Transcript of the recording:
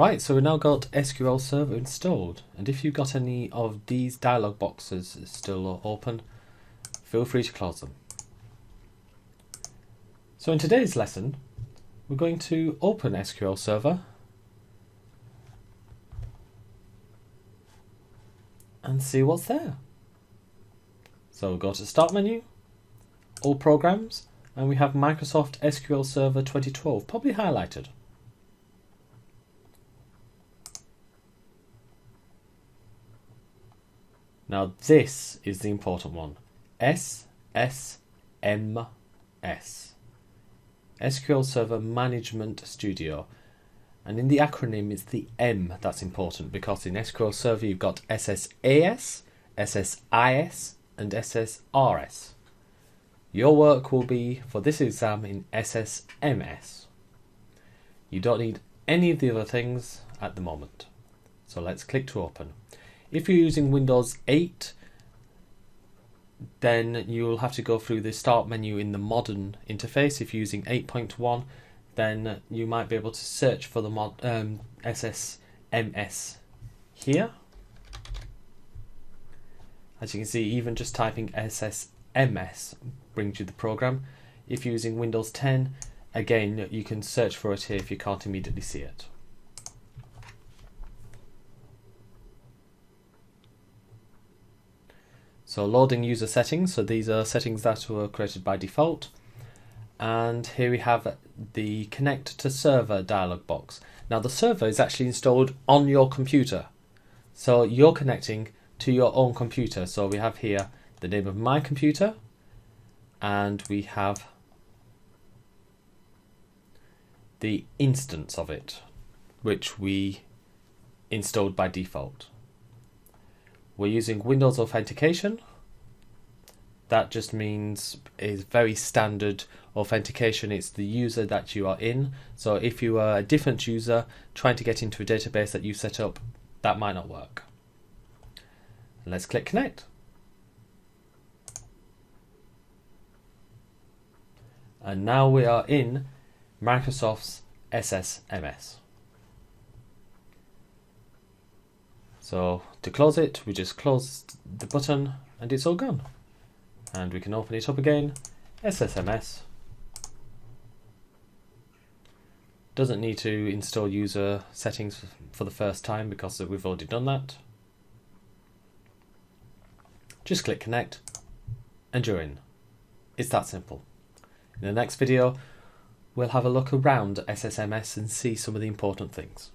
Right, so we've now got SQL Server installed, and if you've got any of these dialog boxes still open, feel free to close them. So in today's lesson, we're going to open SQL Server and see what's there. So we'll go to Start menu, All Programs, and we have Microsoft SQL Server 2012 probably highlighted. Now this is the important one, SSMS, SQL Server Management Studio. And in the acronym it's the M that's important, because in SQL Server you've got SSAS, SSIS and SSRS. Your work will be, for this exam, in SSMS. You don't need any of the other things at the moment. So let's click to open. If you're using Windows 8, then you'll have to go through the Start menu in the modern interface. If you're using 8.1, then you might be able to search for the SSMS here. As you can see, even just typing SSMS brings you the program. If you're using Windows 10, again, you can search for it here if you can't immediately see it. So loading user settings, so these are settings that were created by default. And here we have the Connect to Server dialog box. Now the server is actually installed on your computer. So you're connecting to your own computer. So we have here the name of my computer, and we have the instance of it, which we installed by default. We're using Windows authentication. That just means is very standard authentication. It's the user that you are in. So if you are a different user trying to get into a database that you set up, that might not work. Let's click Connect. And now we are in Microsoft's SSMS. So to close it, we just close the button and it's all gone. And we can open it up again, SSMS. Doesn't need to install user settings for the first time because we've already done that. Just click Connect and you're in. It's that simple. In the next video, we'll have a look around SSMS and see some of the important things.